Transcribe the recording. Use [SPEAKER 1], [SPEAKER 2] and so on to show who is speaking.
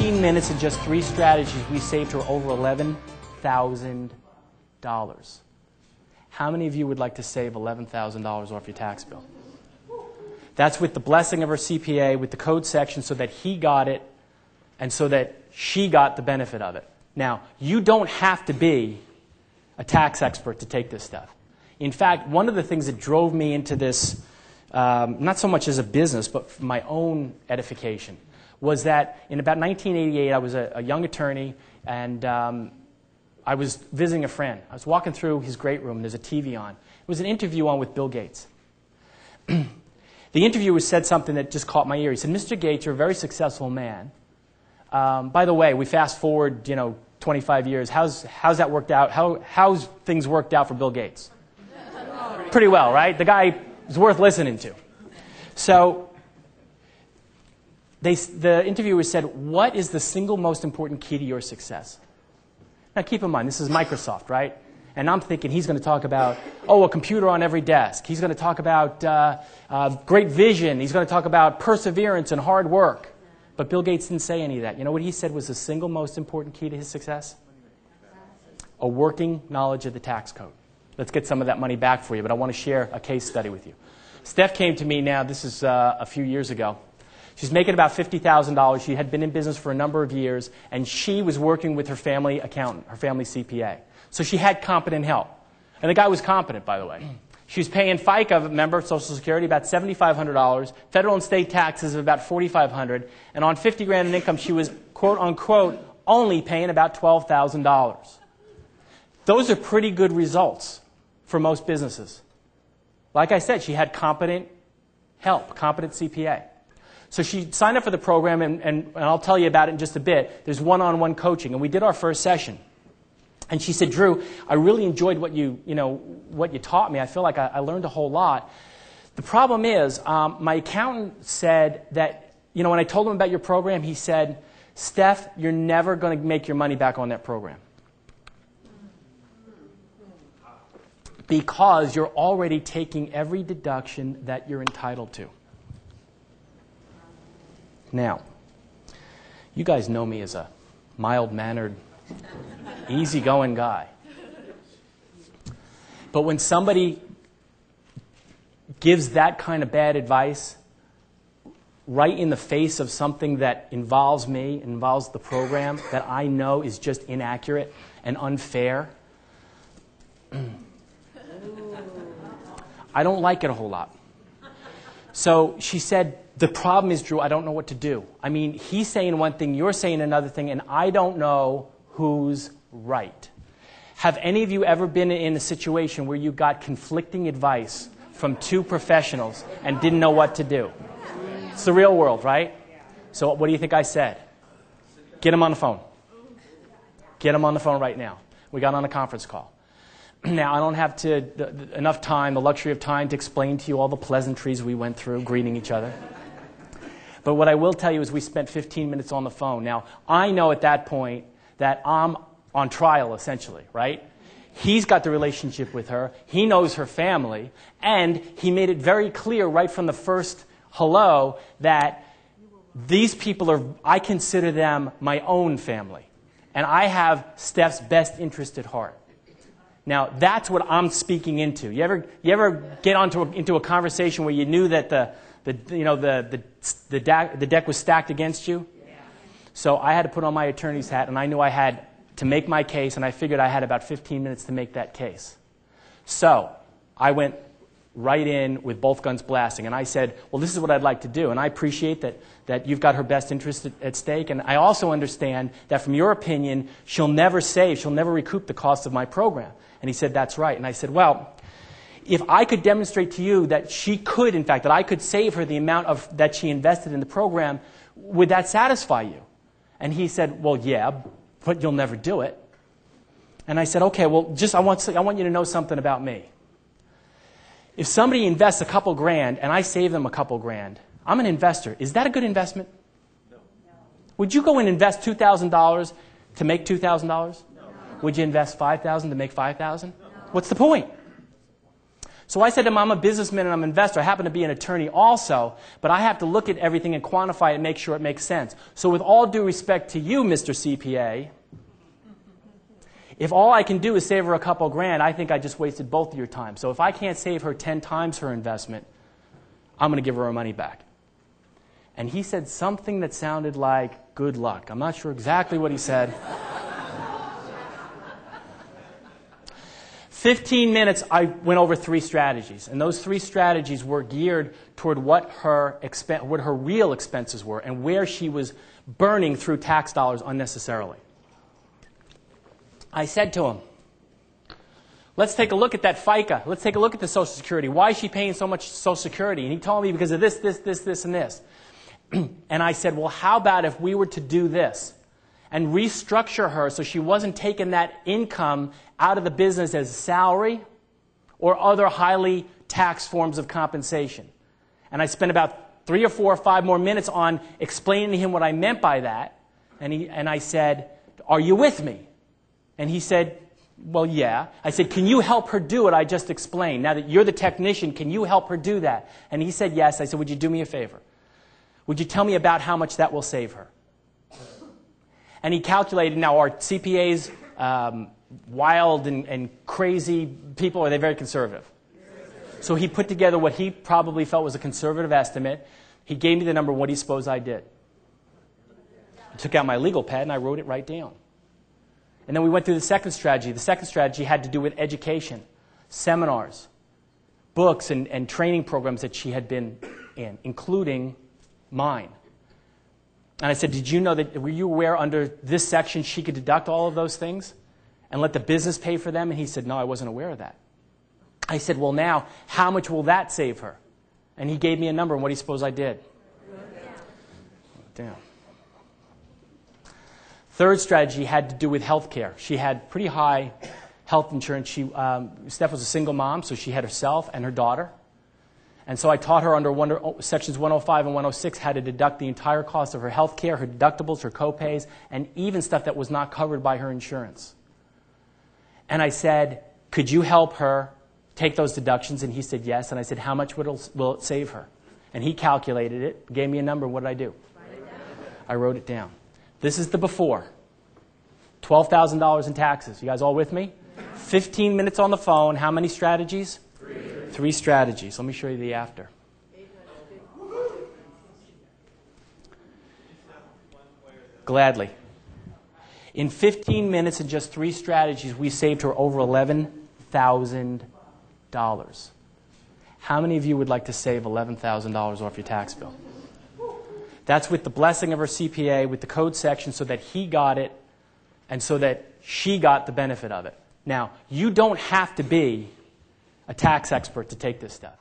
[SPEAKER 1] 15 minutes and just 3 strategies, we saved her over $11,000. How many of you would like to save $11,000 off your tax bill? That's with the blessing of her CPA, with the code section, so that he got it and so that she got the benefit of it. Now, you don't have to be a tax expert to take this stuff. In fact, one of the things that drove me into this, not so much as a business, but for my own edification, was that in about 1988, I was a young attorney, and I was visiting a friend. I was walking through his great room, and there's a TV on. It was an interview on with Bill Gates. The interviewer said something that just caught my ear. He said, "Mr. Gates, you're a very successful man. By the way, we fast forward, 25 years. How's that worked out? How's things worked out for Bill Gates?" Pretty well, right? The guy is worth listening to. So the interviewer said, "What is the single most important key to your success?" Now keep in mind, this is Microsoft, right? And I'm thinking he's going to talk about, a computer on every desk. He's going to talk about great vision. He's going to talk about perseverance and hard work. But Bill Gates didn't say any of that. You know what he said was the single most important key to his success? A working knowledge of the tax code. Let's get some of that money back for you, but I want to share a case study with you. Steph came to me now, this is a few years ago. She's making about $50,000. She had been in business for a number of years, and she was working with her family accountant, her family CPA. So she had competent help. And the guy was competent, by the way. She was paying FICA, member, Social Security, about $7,500, federal and state taxes of about $4,500, and on $50,000 in income, she was, quote unquote, only paying about $12,000. Those are pretty good results for most businesses. Like I said, she had competent help, competent CPA. So she signed up for the program, and I'll tell you about it in just a bit. There's one-on-one coaching, and we did our first session. And she said, "Drew, I really enjoyed what you taught me. I feel like I learned a whole lot. The problem is, my accountant said that, when I told him about your program, he said, 'Steph, you're never going to make your money back on that program. Because you're already taking every deduction that you're entitled to.'" Now, you guys know me as a mild-mannered, easygoing guy. But when somebody gives that kind of bad advice right in the face of something that involves me, involves the program, that I know is just inaccurate and unfair, I don't like it a whole lot. So she said, "The problem is, Drew, I don't know what to do. I mean, he's saying one thing, you're saying another thing, and I don't know who's right." Have any of you ever been in a situation where you got conflicting advice from two professionals and didn't know what to do? It's the real world, right? So what do you think I said? Get him on the phone. Get him on the phone right now. We got on a conference call. Now, I don't have enough time, the luxury of time, to explain to you all the pleasantries we went through, greeting each other. But what I will tell you is we spent 15 minutes on the phone. Now, I know at that point that I'm on trial, essentially, right? He's got the relationship with her. He knows her family. And he made it very clear right from the first hello that these people I consider them my own family. And I have Steph's best interest at heart. Now, that's what I'm speaking into. You ever get into a conversation where you knew that the deck was stacked against you? Yeah. So I had to put on my attorney's hat, and I knew I had to make my case, and I figured I had about 15 minutes to make that case. So I went right in with both guns blasting, and I said, "Well, this is what I'd like to do, and I appreciate that you've got her best interest at stake, and I also understand that from your opinion, she'll never recoup the cost of my program." And he said, "That's right." And I said, "Well, if I could demonstrate to you that she could, in fact, that I could save her the amount that she invested in the program, would that satisfy you?" And he said, "Well, yeah, but you'll never do it." And I said, "Okay, well, I want you to know something about me. If somebody invests a couple grand and I save them a couple grand, I'm an investor. Is that a good investment? No. Would you go and invest $2,000 to make $2,000? No. Would you invest $5,000 to make $5,000? No. What's the point?" So I said to him, I'm a businessman and I'm an investor. I happen to be an attorney also, but I have to look at everything and quantify it and make sure it makes sense. So with all due respect to you, Mr. CPA, if all I can do is save her a couple grand, I think I just wasted both of your time. So if I can't save her 10 times her investment, I'm going to give her her money back. And he said something that sounded like, good luck. I'm not sure exactly what he said. 15 minutes, I went over 3 strategies. And those 3 strategies were geared toward what her real expenses were and where she was burning through tax dollars unnecessarily. I said to him, let's take a look at that FICA. Let's take a look at the Social Security. Why is she paying so much Social Security? And he told me because of this, and this. And I said, well, how about if we were to do this and restructure her so she wasn't taking that income out of the business as salary or other highly taxed forms of compensation. And I spent about 3 or 4 or 5 more minutes on explaining to him what I meant by that. And I said, are you with me? And he said, well, yeah. I said, can you help her do what I just explained? Now that you're the technician, can you help her do that? And he said, yes. I said, would you do me a favor? Would you tell me about how much that will save her? And he calculated. Now, are CPAs wild and crazy people, or are they very conservative? So he put together what he probably felt was a conservative estimate. He gave me the number. What do you suppose I did? I took out my legal pad and I wrote it right down. And then we went through the second strategy. The second strategy had to do with education, seminars, books, and training programs that she had been in, including mine. And I said, were you aware under this section she could deduct all of those things and let the business pay for them? And he said, no, I wasn't aware of that. I said, well, now, how much will that save her? And he gave me a number, and what do you suppose I did? Damn. Third strategy had to do with health care. She had pretty high health insurance. Steph was a single mom, so she had herself and her daughter. And so I taught her under sections 105 and 106 how to deduct the entire cost of her health care, her deductibles, her co-pays, and even stuff that was not covered by her insurance. And I said, could you help her take those deductions? And he said yes. And I said, how much will it save her? And he calculated it, gave me a number. What did I do? I wrote it down. This is the before. $12,000 in taxes. You guys all with me? 15 minutes on the phone. How many strategies? 3 strategies. Let me show you the after. Gladly. In 15 minutes and just 3 strategies, we saved her over $11,000. How many of you would like to save $11,000 off your tax bill? That's with the blessing of her CPA, with the code section, so that he got it and so that she got the benefit of it. Now, you don't have to be a tax expert to take this stuff.